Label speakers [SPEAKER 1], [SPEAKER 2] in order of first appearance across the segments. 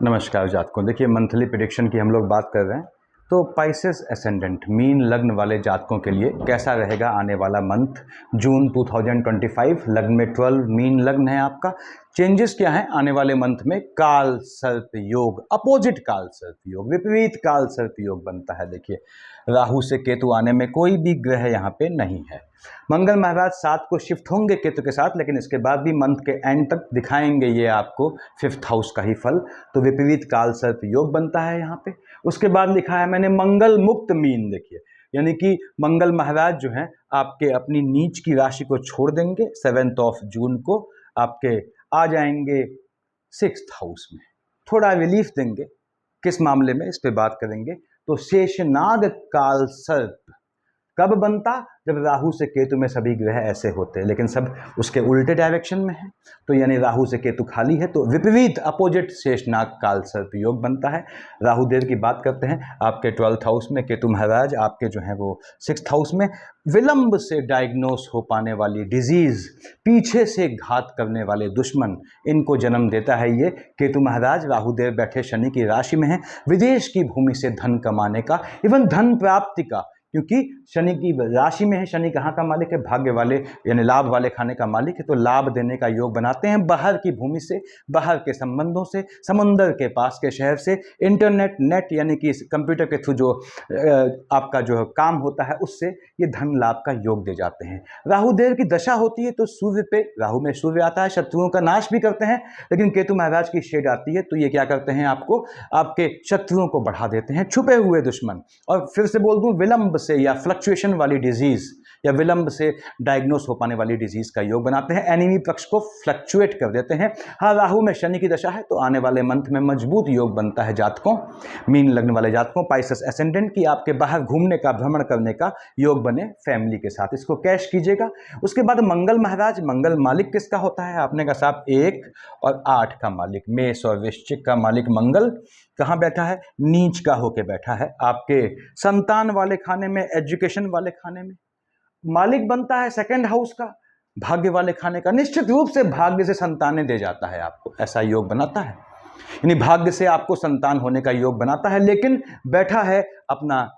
[SPEAKER 1] नमस्कार जातकों। देखिए, मंथली प्रेडिक्शन की हम लोग बात कर रहे हैं। तो पाइसेस एसेंडेंट मीन लग्न वाले जातकों के लिए कैसा रहेगा आने वाला मंथ जून 2025। लग्न में 12 मीन लग्न है आपका। चेंजेस क्या है आने वाले मंथ में? काल सर्प योग, अपोजिट काल सर्प योग, विपरीत काल सर्प योग बनता है। देखिए, राहु से केतु आने में कोई भी ग्रह यहाँ पे नहीं है। मंगल महाराज 7 को शिफ्ट होंगे केतु के साथ, लेकिन इसके बाद भी मंथ के एंड तक दिखाएंगे ये आपको 5th हाउस का ही फल। तो विपरीत काल सर्प योग बनता है यहाँ पे। उसके बाद लिखा है मैंने मंगल मुक्त मीन। देखिए, यानी कि मंगल महाराज जो हैं आपके अपनी नीच की राशि को छोड़ देंगे। 7 जून को आपके आ जाएंगे 6th हाउस में, थोड़ा रिलीफ देंगे। किस मामले में, इस पे बात करेंगे। तो शेषनाग काल सर्प कब बनता? जब राहु से केतु में सभी ग्रह ऐसे होते हैं, लेकिन सब उसके उल्टे डायरेक्शन में है। तो यानी राहु से केतु खाली है, तो विपरीत अपोजिट शेषनाग काल सर्प योग बनता है। राहु देव की बात करते हैं आपके 12th हाउस में, केतु महाराज आपके जो है वो 6th हाउस में। विलंब से डायग्नोस हो पाने वाली डिजीज, पीछे से घात करने वाले दुश्मन, इनको जन्म देता है ये केतु महाराज। राहु देव बैठे शनि की राशि में है। विदेश की भूमि से धन कमाने का, इवन धन प्राप्ति का, क्योंकि शनि की राशि में है। शनि कहाँ का मालिक है? भाग्य वाले यानी लाभ वाले खाने का मालिक है। तो लाभ देने का योग बनाते हैं बाहर की भूमि से, बाहर के संबंधों से, समुंदर के पास के शहर से, इंटरनेट नेट यानी कि कंप्यूटर के थ्रू जो आपका जो काम होता है उससे ये धन लाभ का योग दे जाते हैं। राहु देव की दशा होती है तो सूर्य पे, राहु में सूर्य आता है, शत्रुओं का नाश भी करते हैं। लेकिन केतु महाराज की शेड आती है तो ये क्या करते हैं? आपको आपके शत्रुओं को बढ़ा देते हैं, छुपे हुए दुश्मन। और फिर से बोल दूं, विलंब से या फ्लक्चुएशन वाली डिजीज या विलंब से डायग्नोस हो पाने वाली डिजीज का योग बनाते हैं। एनिमी पक्ष को फ्लक्चुएट कर देते हैं। हाँ, राहु में शनि की दशा है तो आने वाले मंथ में मजबूत योग बनता है जातकों, मीन लग्न वाले जातकों, पाइसेस एसेंडेंट की आपके बाहर घूमने का, भ्रमण करने का योग बने फैमिली के साथ। इसको कैश कीजिएगा। उसके बाद मंगल महाराज, मंगल मालिक किसका होता है? आपने कहा साहब 1 और 8 का मालिक, मेष और वृश्चिक का मालिक मंगल कहाँ बैठा है? नीच का होके बैठा है आपके संतान वाले खाने में, एजुकेशन वाले खाने में। मालिक बनता है 2nd हाउस का, भाग्य वाले खाने का। निश्चित रूप से भाग्य से संतानें दे जाता है आपको, ऐसा योग बनाता है। यानी भाग्य से आपको संतान होने का योग बनाता है, लेकिन बैठा है अपना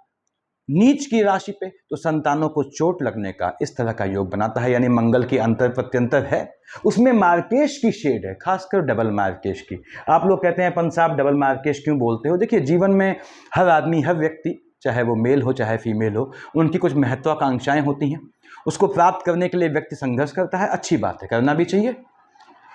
[SPEAKER 1] नीच की राशि पे, तो संतानों को चोट लगने का इस तरह का योग बनाता है। यानी मंगल की अंतर प्रत्यंतर है, उसमें मार्केश की शेड है, खासकर डबल मार्केश की। आप लोग कहते हैं पंसाब डबल मार्केश क्यों बोलते हो? देखिए, जीवन में हर आदमी, हर व्यक्ति, चाहे वो मेल हो चाहे फीमेल हो, उनकी कुछ महत्वाकांक्षाएं होती हैं। उसको प्राप्त करने के लिए व्यक्ति संघर्ष करता है, अच्छी बात है, करना भी चाहिए।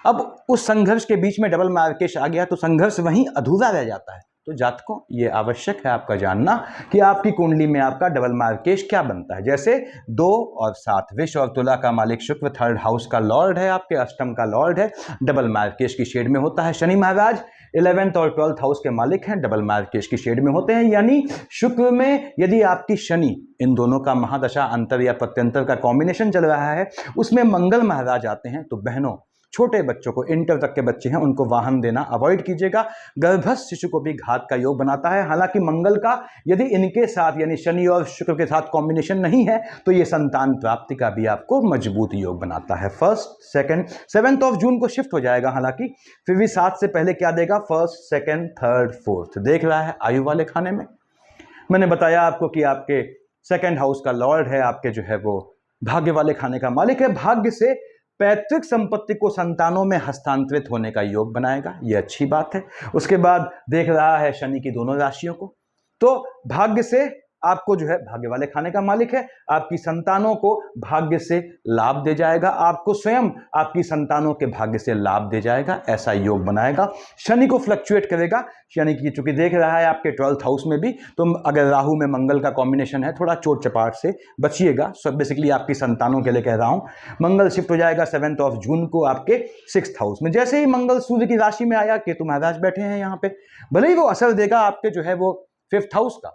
[SPEAKER 1] अब उस संघर्ष के बीच में डबल मार्केश आ गया तो संघर्ष वहीं अधूरा रह जाता है। तो जातकों, ये आवश्यक है आपका जानना कि आपकी कुंडली में आपका डबल मार्केश क्या बनता है। जैसे 2 और 7, विष और तुला का मालिक शुक्र 3rd हाउस का लॉर्ड है, आपके अष्टम का लॉर्ड है, डबल मार्केश की शेड में होता है। शनि महाराज 11th और 12th हाउस के मालिक हैं, डबल मार्केश की शेड में होते हैं। यानी शुक्र में यदि आपकी शनि, इन दोनों का महादशा अंतर या प्रत्यंतर का कॉम्बिनेशन चल रहा है, उसमें मंगल महाराज आते हैं, तो बहनों, छोटे बच्चों को, इंटर तक के बच्चे हैं, उनको वाहन देना अवॉइड कीजिएगा। गर्भस्थ शिशु को भी घात का योग बनाता है। हालांकि मंगल का यदि इनके साथ यानी शनि और शुक्र के साथ कॉम्बिनेशन नहीं है तो ये संतान प्राप्ति का भी आपको मजबूत योग बनाता है। 1st 2nd 7th जून को शिफ्ट हो जाएगा, हालांकि फिर भी 7 से पहले क्या देगा? 1st 2nd 3rd 4th देख रहा है आयु वाले खाने में। मैंने बताया आपको कि आपके 2nd हाउस का लॉर्ड है, आपके जो है वो भाग्य वाले खाने का मालिक है। भाग्य से पैतृक संपत्ति को संतानों में हस्तांतरित होने का योग बनाएगा, ये अच्छी बात है। उसके बाद देख रहा है शनि की दोनों राशियों को, तो भाग्य से आपको जो है, भाग्य वाले खाने का मालिक है, आपकी संतानों को भाग्य से लाभ दे जाएगा, आपको स्वयं आपकी संतानों के भाग्य से लाभ दे जाएगा, ऐसा योग बनाएगा। शनि को फ्लक्चुएट करेगा। शनि की चूंकि देख रहा है आपके 12th हाउस में भी, तो अगर राहु में मंगल का कॉम्बिनेशन है, थोड़ा चोट चपाट से बचिएगा। सो बेसिकली आपकी संतानों के लिए कह रहा हूं। मंगल शिफ्ट हो जाएगा 7th जून को आपके 6th हाउस में। जैसे ही मंगल सूर्य की राशि में आया, केतु महाराज बैठे हैं यहाँ पे, भले ही वो असर देगा आपके जो है वो 5th हाउस का,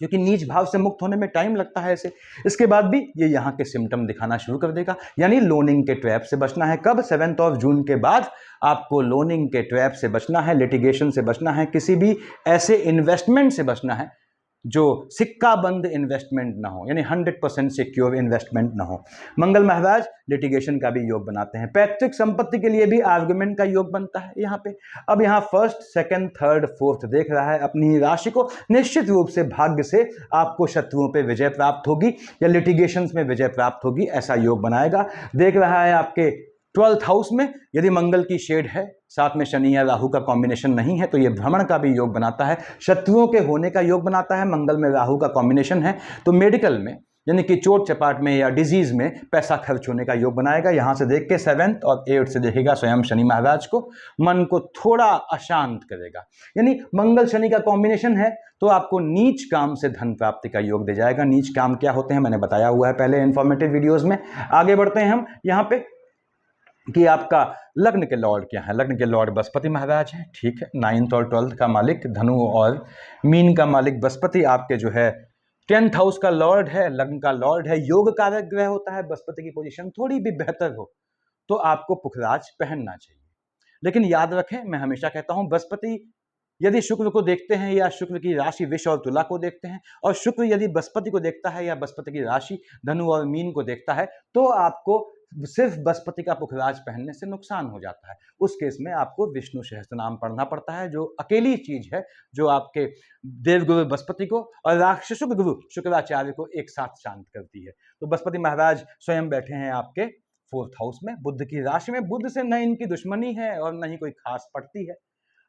[SPEAKER 1] क्योंकि नीच भाव से मुक्त होने में टाइम लगता है इसे। इसके बाद भी ये यहाँ के सिम्टम दिखाना शुरू कर देगा। यानी लोनिंग के ट्रैप से बचना है। कब? 7th जून के बाद आपको लोनिंग के ट्रैप से बचना है, लिटिगेशन से बचना है, किसी भी ऐसे इन्वेस्टमेंट से बचना है जो सिक्का बंद इन्वेस्टमेंट ना हो, यानी 100% सिक्योर इन्वेस्टमेंट ना हो। मंगल महाराज लिटिगेशन का भी योग बनाते हैं। पैतृक संपत्ति के लिए भी आर्गुमेंट का योग बनता है यहाँ पे। अब यहाँ फर्स्ट, सेकंड, थर्ड, फोर्थ देख रहा है अपनी राशि को। निश्चित रूप से भाग्य से आपको शत्रुओं पे विजय प्राप्त होगी या लिटिगेशंस में विजय प्राप्त होगी, ऐसा योग बनाएगा। देख रहा है आपके 12th हाउस में, यदि मंगल की शेड है, साथ में शनि या राहु का कॉम्बिनेशन नहीं है, तो ये भ्रमण का भी योग बनाता है, शत्रुओं के होने का योग बनाता है। मंगल में राहु का कॉम्बिनेशन है तो मेडिकल में, यानी कि चोट चपाट में या डिजीज में पैसा खर्च होने का योग बनाएगा। यहां से देख के 7th और 8th से देखेगा स्वयं शनि महाराज को, मन को थोड़ा अशांत करेगा। यानी मंगल शनि का कॉम्बिनेशन है तो आपको नीच काम से धन प्राप्ति का योग दे जाएगा। नीच काम क्या होते हैं मैंने बताया हुआ है पहले इंफॉर्मेटिव वीडियोज में। आगे बढ़ते हैं हम यहाँ पे कि आपका लग्न के लॉर्ड क्या है। लग्न के लॉर्ड बृहस्पति महाराज हैं, ठीक है। 9th और 12th का मालिक धनु और मीन का मालिक बृहस्पति आपके जो है 10th हाउस का लॉर्ड है, लग्न का लॉर्ड है, योग कारक ग्रह होता है। बृहस्पति की पोजीशन थोड़ी भी बेहतर हो तो आपको पुखराज पहनना चाहिए। लेकिन याद रखें, मैं हमेशा कहता हूं, बृहस्पति यदि शुक्र को देखते हैं या शुक्र की राशि विष और तुला को देखते हैं, और शुक्र यदि बृहस्पति को देखता है या बृहस्पति की राशि धनु और मीन को देखता है, तो आपको सिर्फ बृहस्पति का पुखराज पहनने से नुकसान हो जाता है। उस केस में आपको विष्णु सहस्त्रनाम पढ़ना पड़ता है, जो अकेली चीज है जो आपके देवगुरु बृहस्पति को और राक्षसों के गुरु शुक्राचार्य को एक साथ शांत करती है। तो बृहस्पति महाराज स्वयं बैठे हैं आपके 4th हाउस में, बुध की राशि में। बुध से न इनकी दुश्मनी है और न ही कोई खास पड़ती है।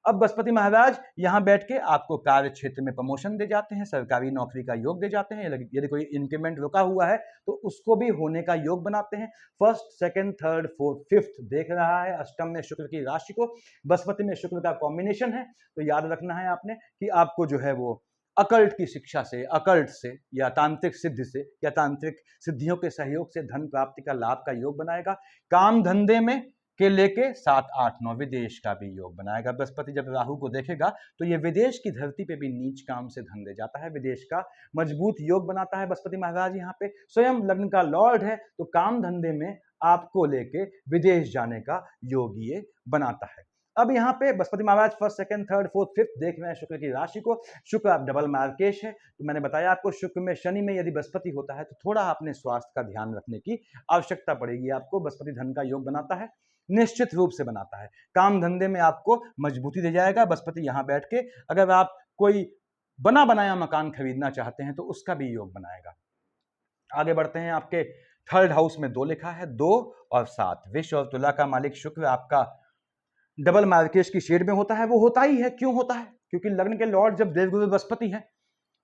[SPEAKER 1] अब बृहस्पति महाराज यहां बैठ के आपको कार्य क्षेत्र में प्रमोशन दे जाते हैं, सरकारी नौकरी का योग दे जाते हैं। यदि कोई इंक्रीमेंट रुका हुआ है तो उसको भी होने का योग बनाते हैं। First, second, third, fourth, fifth देख रहा है। अष्टम में शुक्र की राशि को, बृहस्पति में शुक्र का कॉम्बिनेशन है। तो याद रखना है आपने कि आपको जो है वो अकल्ट की शिक्षा से, अकल्ट से या तांत्रिक सिद्धि से या तांत्रिक सिद्धियों के सहयोग से धन प्राप्ति का लाभ का योग बनाएगा। काम धंधे में के लेके 7, 8, 9 विदेश का भी योग बनाएगा। बृहस्पति जब राहु को देखेगा तो ये विदेश की धरती पे भी नीच काम से धन दे जाता है, विदेश का मजबूत योग बनाता है बृहस्पति महाराज। यहाँ पे स्वयं लग्न का लॉर्ड है तो काम धंधे में आपको लेके विदेश जाने का योग ये बनाता है। अब यहाँ पे बृहस्पति महाराज first, second, third, fourth, fifth देख रहे हैं शुक्र की राशि को। शुक्र आप डबल मार्केश है, तो मैंने बताया आपको शुक्र में शनि में यदि बृहस्पति होता है तो थोड़ा अपने स्वास्थ्य का ध्यान रखने की आवश्यकता पड़ेगी आपको। बृहस्पति धन का योग बनाता है, निश्चित रूप से बनाता है। काम धंधे में आपको मजबूती दे जाएगा बृहस्पति यहाँ बैठ के। अगर आप कोई बना बनाया मकान खरीदना चाहते हैं तो उसका भी योग बनाएगा। आगे बढ़ते हैं, आपके 3rd हाउस में 2 लिखा है, 2 और 7। विष और तुला का मालिक शुक्र आपका डबल मार्केश की शेड में होता है। वो होता ही है, क्यों होता है? क्योंकि लग्न के लॉर्ड जब देवगुरु बृहस्पति है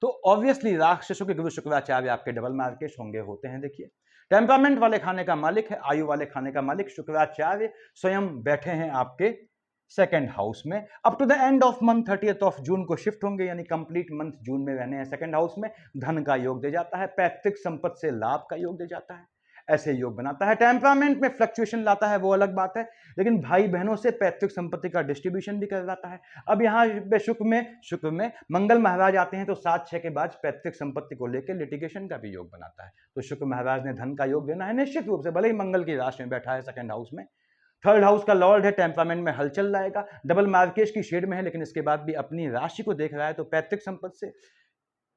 [SPEAKER 1] तो ऑब्वियसली राक्षसों के गुरु शुक्राचार्य आपके डबल मार्केश होंगे, होते हैं। देखिए, टेम्परामेंट वाले खाने का मालिक है, आयु वाले खाने का मालिक शुक्राचार्य स्वयं बैठे हैं आपके 2nd हाउस में। Up to the end of month 30th of June को शिफ्ट होंगे, यानी कंप्लीट मंथ जून में रहने हैं 2nd हाउस में। धन का योग दे जाता है, पैतृक संपत्ति से लाभ का योग दे जाता है, ऐसे योग बनाता है। टेम्परामेंट में फ्लक्चुएशन लाता है, वो अलग बात है, लेकिन भाई बहनों से पैतृक संपत्ति का डिस्ट्रीब्यूशन भी करवाता है। अब यहाँ पे शुक्र में मंगल महाराज आते हैं तो 7-6 के बाद पैतृक संपत्ति को लेकर लिटिगेशन का भी योग बनाता है। तो शुक्र महाराज ने धन का योग देना है निश्चित रूप से, भले ही मंगल की राशि में बैठा है 2nd हाउस में। 3rd हाउस का लॉर्ड है, टेम्परामेंट में हलचल लाएगा, डबल मार्केश की शेड में है, लेकिन इसके बाद भी अपनी राशि को देख रहा है तो पैतृक संपत्ति से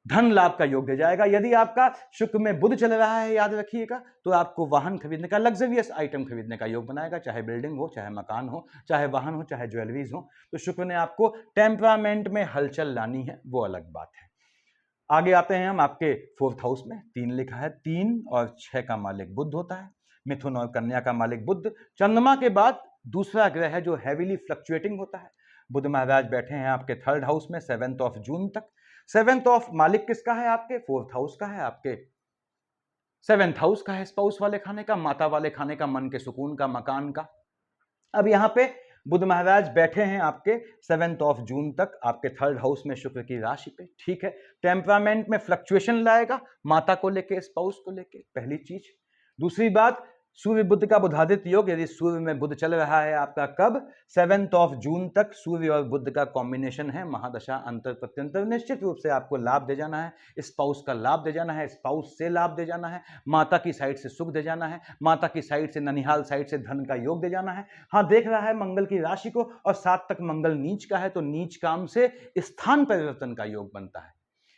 [SPEAKER 1] धन लाभ का योग दे जाएगा। यदि आपका शुक्र में बुध चल रहा है, याद रखिएगा, तो आपको वाहन खरीदने का, लग्जरियस आइटम खरीदने का योग बनाएगा, चाहे बिल्डिंग हो, चाहे मकान हो, चाहे वाहन हो, चाहे ज्वेलरीज हो। तो शुक्र ने आपको टेम्परामेंट में हलचल लानी है, वो अलग बात है। आगे आते हैं हम, आपके 4th हाउस में 3 लिखा है, 3 और 6 का मालिक बुध होता है। मिथुन और कन्या का मालिक बुध चंद्रमा के बाद दूसरा ग्रह है जो हैवीली फ्लक्चुएटिंग होता है। बुध महाराज बैठे हैं आपके 3rd हाउस में 7th ऑफ जून तक। 7th ऑफ मालिक किसका है? आपके 4th हाउस का है, आपके 7th हाउस का है, स्पाउस वाले खाने का, माता वाले खाने का, मन के सुकून का, मकान का। अब यहाँ पे बुध महाराज बैठे हैं आपके 7th ऑफ जून तक आपके 3rd हाउस में शुक्र की राशि पे, ठीक है। टेम्परामेंट में फ्लक्चुएशन लाएगा, माता को लेके, स्पाउस को लेके, पहली चीज। दूसरी बात, सूर्य बुध का बुधादित्य योग, यदि सूर्य में बुध चल रहा है आपका कब? 7th ऑफ जून तक सूर्य और बुध का कॉम्बिनेशन है, महादशा अंतर प्रत्यंतर, निश्चित रूप से आपको लाभ दे जाना है, स्पाउस का लाभ दे जाना है, स्पाउस से लाभ दे जाना है, माता की साइड से सुख दे जाना है, माता की साइड से, ननिहाल साइड से धन का योग दे जाना है। हाँ, देख रहा है मंगल की राशि को, और 7 तक मंगल नीच का है, तो नीच काम से स्थान परिवर्तन का योग बनता है।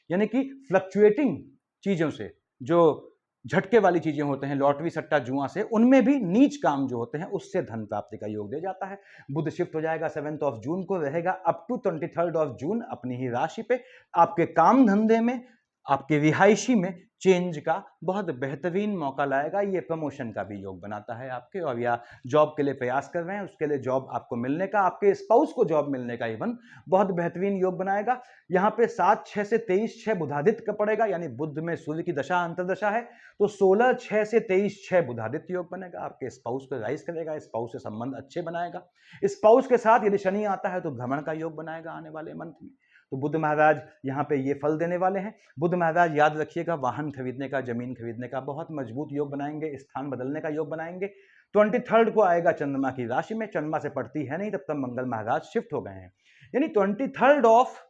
[SPEAKER 1] यानी कि फ्लक्चुएटिंग चीजों से, जो झटके वाली चीजें होते हैं, लॉटरी सट्टा जुआ से, उनमें भी नीच काम जो होते हैं उससे धन प्राप्ति का योग दे जाता है। बुध शिफ्ट हो जाएगा 7 जून को, रहेगा अप टू 23 जून अपनी ही राशि पे। आपके काम धंधे में, आपके रिहायशी में चेंज का बहुत बेहतरीन मौका लाएगा। ये प्रमोशन का भी योग बनाता है आपके, और या जॉब के लिए प्रयास कर रहे हैं उसके लिए जॉब आपको मिलने का, आपके स्पाउस को जॉब मिलने का इवन बहुत बेहतरीन योग बनाएगा। यहाँ पे 7/6 से 23/6 बुधादित्य का पड़ेगा, यानी बुध में सूर्य की दशा अंतर्दशा है, तो 16/6 से 23/6 बुधादित्य योग बनेगा। आपके स्पाउस को राइज करेगा, स्पाउस से संबंध अच्छे बनाएगा। स्पाउस के साथ यदि शनि आता है तो भ्रमण का योग बनाएगा आने वाले मंथ में। तो बुध महाराज यहाँ पे ये फल देने वाले हैं। बुध महाराज याद रखिएगा, वाहन खरीदने का, जमीन खरीदने का बहुत मजबूत योग बनाएंगे, स्थान बदलने का योग बनाएंगे। 23 को आएगा चंद्रमा की राशि में, चंद्रमा से पड़ती है नहीं तब तक मंगल महाराज शिफ्ट हो गए हैं, यानी 23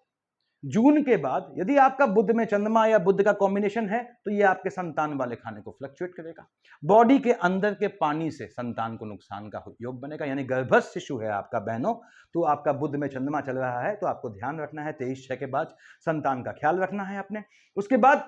[SPEAKER 1] जून के बाद यदि आपका बुध में चंद्रमा या बुध का कॉम्बिनेशन है तो ये आपके संतान वाले खाने को फ्लक्चुएट करेगा। बॉडी के अंदर के पानी से संतान को नुकसान का योग बनेगा, यानी गर्भस्थ शिशु है आपका बहनों, तो आपका बुध में चंद्रमा चल रहा है तो आपको ध्यान रखना है, 23/6 के बाद संतान का ख्याल रखना है आपने। उसके बाद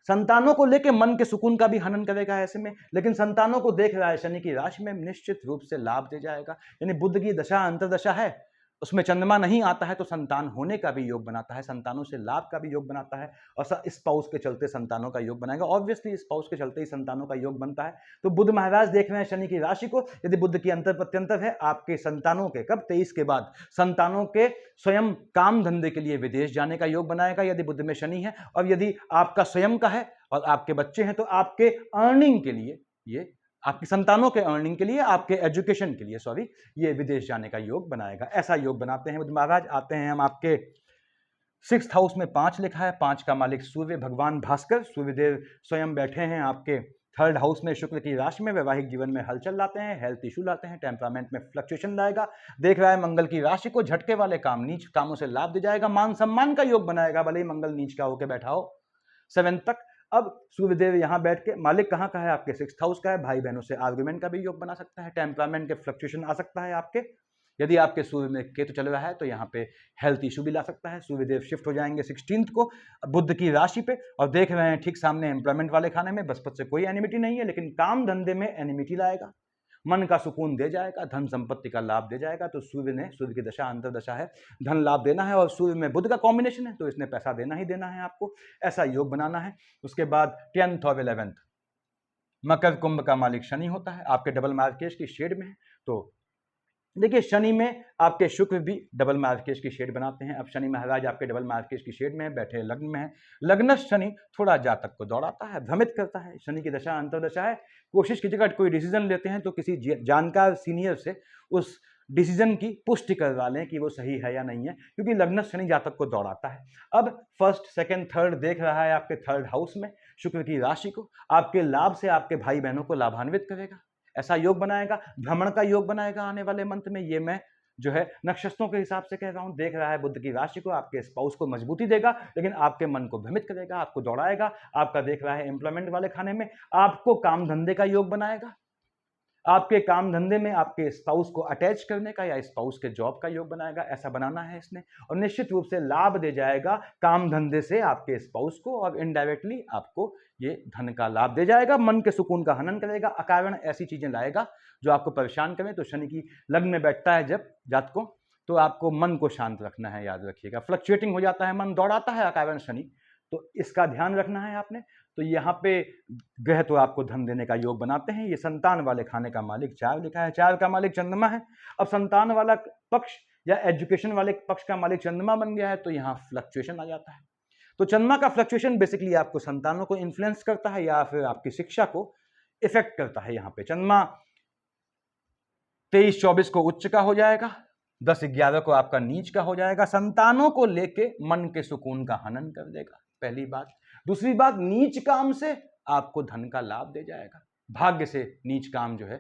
[SPEAKER 1] संतानों को लेकर मन के सुकून का भी हनन करेगा ऐसे में, लेकिन संतानों को देख रहा है शनि की राशि में, निश्चित रूप से लाभ दे जाएगा। यानी बुध की दशा अंतर्दशा है, उसमें चंद्रमा नहीं आता है तो संतान होने का भी योग बनाता है, संतानों से लाभ का भी योग बनाता है, और स्पाउस के चलते संतानों का योग बनाएगा। ऑब्वियसली स्पाउस के चलते ही संतानों का योग बनता है। तो बुध महाराज देख रहे हैं शनि की राशि को, यदि बुध की अंतर प्रत्यंतर है, आपके संतानों के कब 23 के बाद संतानों के स्वयं काम धंधे के लिए विदेश जाने का योग बनाएगा यदि बुध में शनि है, और यदि आपका स्वयं का है और आपके बच्चे हैं तो आपके अर्निंग के लिए, ये आपकी संतानों के अर्निंग के लिए, आपके एजुकेशन के लिए, सॉरी, ये विदेश जाने का योग बनाएगा। ऐसा योग बनाते हैं बुध महाराज। आते हैं हम आपके 6th हाउस में 5 लिखा है, 5 का मालिक सूर्य भगवान भास्कर, सूर्यदेव स्वयं बैठे हैं आपके 3rd हाउस में शुक्र की राशि में। वैवाहिक जीवन में हलचल लाते हैं, हेल्थ इशू लाते हैं, टेम्परामेंट में फ्लक्चुएशन लाएगा। देख रहा है मंगल की राशि को, झटके वाले काम, नीच कामों से लाभ दे जाएगा, मान सम्मान का योग बनाएगा, भले ही मंगल नीच का होकर बैठा हो 7 तक। अब सूर्यदेव यहां बैठ के, मालिक कहां का है आपके 6th हाउस का है, भाई बहनों से आर्गुमेंट का भी योग बना सकता है, टेम्परामेंट के फ्लक्चुएशन आ सकता है आपके। यदि आपके सूर्य में केतु चल रहा है तो यहाँ पे हेल्थ इशू भी ला सकता है। सूर्यदेव शिफ्ट हो जाएंगे 16 को बुध की राशि पे, और देख रहे हैं ठीक सामने एम्प्लॉयमेंट वाले खाने में। बृहस्पति से कोई एनिमिटी नहीं है, लेकिन काम धंधे में एनिमिटी लाएगा, मन का सुकून दे जाएगा, धन संपत्ति का लाभ दे जाएगा। तो सूर्य की दशा अंतर्दशा है, धन लाभ देना है, और सूर्य में बुध का कॉम्बिनेशन है तो इसने पैसा देना ही देना है आपको, ऐसा योग बनाना है। उसके बाद 10th और 11th मकर कुंभ का मालिक शनि होता है, आपके डबल मार्केश की शेड में है। तो देखिए शनि में आपके शुक्र भी डबल मार्केश की शेड बनाते हैं। अब शनि महाराज आपके डबल मार्केश की शेड में है, बैठे लग्न में है। लग्नस्थ शनि थोड़ा जातक को दौड़ाता है, भ्रमित करता है। शनि की दशा अंतर्दशा है, कोशिश कीजिएगा कोई डिसीजन लेते हैं तो किसी जानकार सीनियर से उस डिसीजन की पुष्टि करवा लें कि वो सही है या नहीं है, क्योंकि लग्नस्थ शनि जातक को दौड़ाता है। अब 1st, 2nd, 3rd देख रहा है आपके 3rd हाउस में शुक्र की राशि को, आपके लाभ से आपके भाई बहनों को लाभान्वित करेगा, ऐसा योग बनाएगा। भ्रमण का योग बनाएगा आने वाले मंथ में, ये मैं जो है नक्षत्रों के हिसाब से कह रहा हूं। देख रहा है बुध की राशि को, आपके स्पाउस को मजबूती देगा, लेकिन आपके मन को भ्रमित करेगा, आपको दौड़ाएगा। आपका देख रहा है एम्प्लॉयमेंट वाले खाने में, आपको काम धंधे का योग बनाएगा, आपके काम धंधे में आपके स्पाउस को अटैच करने का या स्पाउस के जॉब का योग बनाएगा, ऐसा बनाना है इसने। और निश्चित रूप से लाभ दे जाएगा काम धंधे से आपके स्पाउस को, और इनडायरेक्टली आपको ये धन का लाभ दे जाएगा, मन के सुकून का हनन करेगा, अकारण ऐसी चीजें लाएगा जो आपको परेशान करें। तो शनि की लग्न में बैठता है जब जातकों, तो आपको मन को शांत रखना है, याद रखिएगा। फ्लक्चुएटिंग हो जाता है, मन दौड़ाता है अकारण शनि, तो इसका ध्यान रखना है आपने। तो यहाँ पे ग्रह तो आपको धन देने का योग बनाते हैं। ये संतान वाले खाने का मालिक 4 लिखा है, 4 का मालिक चंद्रमा है। अब संतान वाला पक्ष या एजुकेशन वाले पक्ष का मालिक चंद्रमा बन गया है, तो यहाँ फ्लक्चुएशन आ जाता है। तो चंद्रमा का फ्लक्चुएशन बेसिकली आपको संतानों को इन्फ्लुएंस करता है या फिर आपकी शिक्षा को इफेक्ट करता है। यहाँ पे चंद्रमा 23-24 को उच्च का हो जाएगा, 10-11 को आपका नीच का हो जाएगा। संतानों को लेके मन के सुकून का हनन कर देगा, पहली बात। दूसरी बात, नीच काम से आपको धन का लाभ दे जाएगा। भाग्य से नीच काम जो है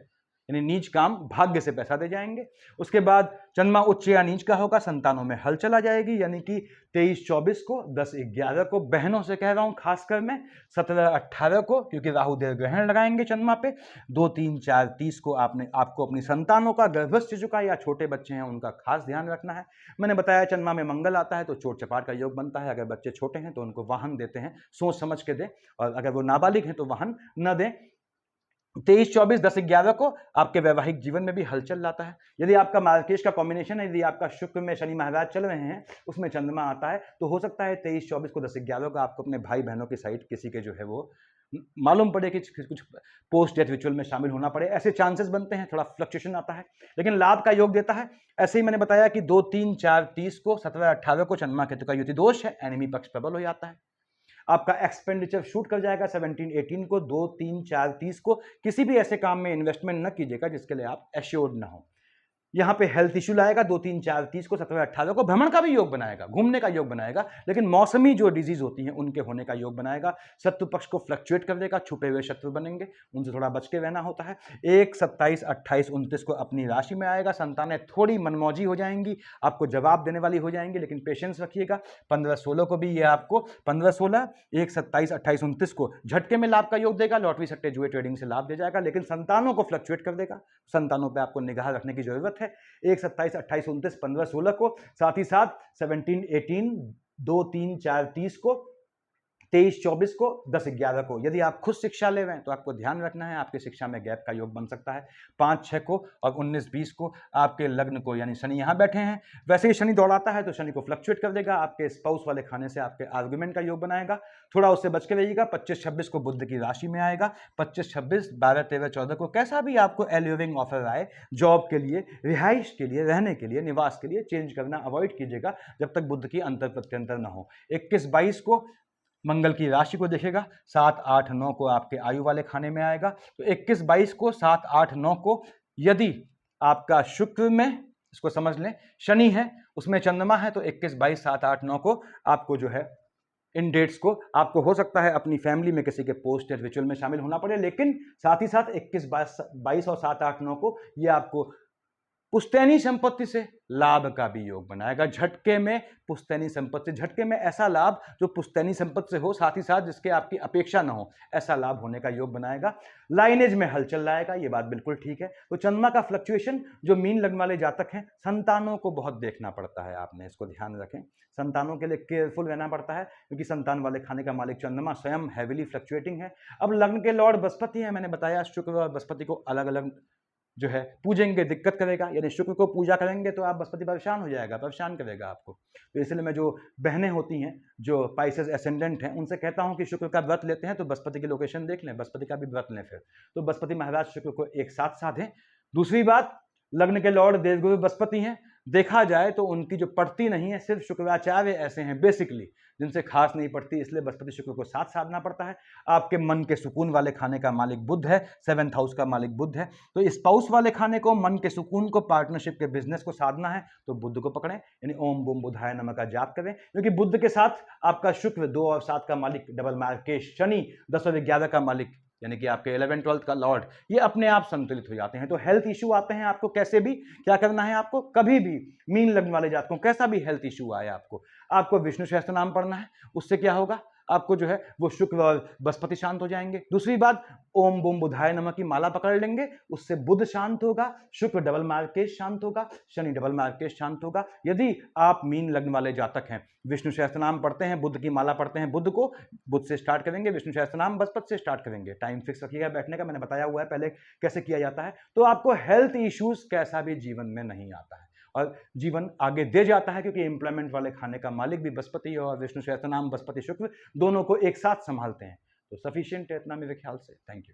[SPEAKER 1] यानी नीच काम भाग्य से पैसा दे जाएंगे। उसके बाद चंद्रमा उच्च या नीच का होगा, संतानों में हलचल आ जाएगी, यानी कि 23-24 को, 10-11 को, बहनों से कह रहा हूं खासकर मैं, 17-18 को, क्योंकि राहु देव ग्रहण लगाएंगे चंद्रमा पे, 2-3-4-30 को आपको अपनी संतानों का, गर्भस्थ शिशु या छोटे बच्चे हैं उनका खास ध्यान रखना है। मैंने बताया चंद्रमा में मंगल आता है तो चोट चपाट का योग बनता है। अगर बच्चे छोटे हैं तो उनको वाहन देते हैं, सोच समझ के दें, और अगर वो नाबालिग हैं तो वाहन न दें। 23-24, 10-11 को आपके वैवाहिक जीवन में भी हलचल लाता है। यदि आपका मार्केश का कॉम्बिनेशन है, यदि आपका शुक्र में शनि महाराज चल रहे हैं, उसमें चंद्रमा आता है, तो हो सकता है 23-24 को, 10-11 को आपको अपने भाई बहनों की साइड किसी के जो है वो मालूम पड़े कि कुछ पोस्ट डेथ रिचुअल में शामिल होना पड़े, ऐसे चांसेस बनते हैं, थोड़ा फ्लक्चुएशन आता है, लेकिन लाभ का योग देता है। ऐसे ही मैंने बताया कि 2-3-4-30 को, 17-18 को चंद्रमा केतु का युति दोष है, एनिमी पक्ष प्रबल हो जाता है। आपका एक्सपेंडिचर शूट कर जाएगा 17-18 को, 2-3-4-30 को। किसी भी ऐसे काम में इन्वेस्टमेंट न कीजिएगा जिसके लिए आप एश्योर्ड ना हो। यहाँ पे हेल्थ इशू लाएगा 2-3-4-30 को, 17-18 को। भ्रमण का भी योग बनाएगा, घूमने का योग बनाएगा, लेकिन मौसमी जो डिजीज होती हैं उनके होने का योग बनाएगा। शत्रु पक्ष को फ्लक्चुएट कर देगा, छुपे हुए शत्रु बनेंगे, उनसे थोड़ा बच के रहना होता है। 1, 27, 28, 29 को अपनी राशि में आएगा। संतानें थोड़ी मनमौजी हो जाएंगी, आपको जवाब देने वाली हो जाएंगी, लेकिन पेशेंस रखिएगा। 15-16 को भी ये आपको 15-16, 1, 27, 28, 29 को झटके में लाभ का योग देगा। लॉटरी सट्टे जुए ट्रेडिंग से लाभ दे जाएगा, लेकिन संतानों को फ्लक्चुएट कर देगा। संतानों पर आपको निगाह रखने की जरूरत है। 1, 27, 28, 29, 15-16 को, साथ ही साथ 17-18, 2-3-4-30 को, 23-24 को, 10-11 को। यदि आप खुद शिक्षा ले रहे हैं तो आपको ध्यान रखना है, आपकी शिक्षा में गैप का योग बन सकता है। 5-6 को और 19-20 को आपके लग्न को, यानी शनि यहाँ बैठे हैं, वैसे ही शनि दौड़ाता है तो शनि को फ्लक्चुएट कर देगा। आपके स्पाउस वाले खाने से आपके आर्गुमेंट का योग बनाएगा, थोड़ा उससे बच के रहिएगा। 25-26 को बुध की राशि में आएगा। 25-26, 12-13-14 को कैसा भी आपको एलिविंग ऑफर आए, जॉब के लिए, रिहाइश के लिए, रहने के लिए, निवास के लिए, चेंज करना अवॉइड कीजिएगा जब तक बुध की अंतर प्रत्यंतर न हो। 21-22 को मंगल की राशि को देखेगा। 7-8-9 को आपके आयु वाले खाने में आएगा। तो 21-22 को, 7-8-9 को, यदि आपका शुक्र में, इसको समझ लें, शनि है, उसमें चंद्रमा है, तो 21-22, 7-8-9 को आपको जो है, इन डेट्स को आपको हो सकता है अपनी फैमिली में किसी के पोस्ट डेथ रिचुअल में शामिल होना पड़े, लेकिन साथ ही साथ 21-22 और 7-8-9 को ये आपको पुश्तैनी संपत्ति से लाभ का भी योग बनाएगा। झटके में पुश्तैनी संपत्ति, झटके में ऐसा लाभ जो पुश्तैनी संपत्ति से हो, साथ ही साथ जिसके आपकी अपेक्षा ना हो, ऐसा लाभ होने का योग बनाएगा। लाइनेज में हलचल लाएगा, ये बात बिल्कुल ठीक है। तो चंद्रमा का फ्लक्चुएशन, जो मीन लग्न वाले जातक हैं, संतानों को बहुत देखना पड़ता है, आपने इसको ध्यान रखें। संतानों के लिए केयरफुल रहना पड़ता है, क्योंकि संतान वाले खाने का मालिक चंद्रमा स्वयं हैविली फ्लक्चुएटिंग है। अब लग्न के लॉर्ड बृहस्पति है, मैंने बताया शुक्र और बृहस्पति को अलग अलग जो है पूजेंगे, दिक्कत करेगा। यानी शुक्र को पूजा करेंगे तो आप बृहस्पति परेशान हो जाएगा, परेशान करेगा आपको। तो इसलिए मैं जो बहनें होती हैं जो पाइसेस एसेंडेंट हैं, उनसे कहता हूं कि शुक्र का व्रत लेते हैं तो बृहस्पति की लोकेशन देख लें, बृहस्पति का भी व्रत लें फिर। तो बृहस्पति महाराज शुक्र को एक साथ साधें। दूसरी बात, लग्न के लॉर्ड देवगुरु बृहस्पति हैं। देखा जाए तो उनकी जो पड़ती नहीं है, सिर्फ शुक्राचार्य ऐसे हैं बेसिकली जिनसे खास नहीं पड़ती, इसलिए बृहस्पति शुक्र को साथ साधना पड़ता है। आपके मन के सुकून वाले खाने का मालिक बुध है, 7th हाउस का मालिक बुध है। तो स्पाउस वाले खाने को, मन के सुकून को, पार्टनरशिप के बिजनेस को साधना है तो बुध को पकड़ें, यानी ओम बूम बुधाय नमः का जाप करें, क्योंकि बुध के साथ आपका शुक्र 2 और 7 का मालिक डबल मार्केश, शनि 10 और 11 का मालिक, यानी कि आपके 11-12 का लॉर्ड, ये अपने आप संतुलित हो जाते हैं। तो हेल्थ इशू आते हैं आपको, कैसे भी क्या करना है आपको, कभी भी मीन लगने वाले जातकों कैसा भी हेल्थ इशू आए आपको विष्णु सहस्त्र नाम पढ़ना है। उससे क्या होगा, आपको जो है वो शुक्र और बृहस्पति शांत हो जाएंगे। दूसरी बात, ओम बूम बुधाय नमः की माला पकड़ लेंगे, उससे बुध शांत होगा, शुक्र डबल मार्केश शांत होगा, शनि डबल मार्केश शांत होगा। यदि आप मीन लग्न वाले जातक हैं, विष्णु सहस्त्र नाम पढ़ते हैं, बुध की माला पढ़ते हैं, बुध को बुध से स्टार्ट करेंगे, विष्णु सहस्त्र नाम बृहस्पति से स्टार्ट करेंगे। टाइम फिक्स रखिएगा बैठने का, मैंने बताया हुआ है पहले कैसे किया जाता है। तो आपको हेल्थ इश्यूज कैसा भी जीवन में नहीं आता है और जीवन आगे दे जाता है, क्योंकि एम्प्लॉयमेंट वाले खाने का मालिक भी बृहस्पति और विष्णु सहस्त्र नाम बृहस्पति शुक्र दोनों को एक साथ संभालते हैं। तो सफिशिएंट है इतना मेरे ख्याल से। Thank you.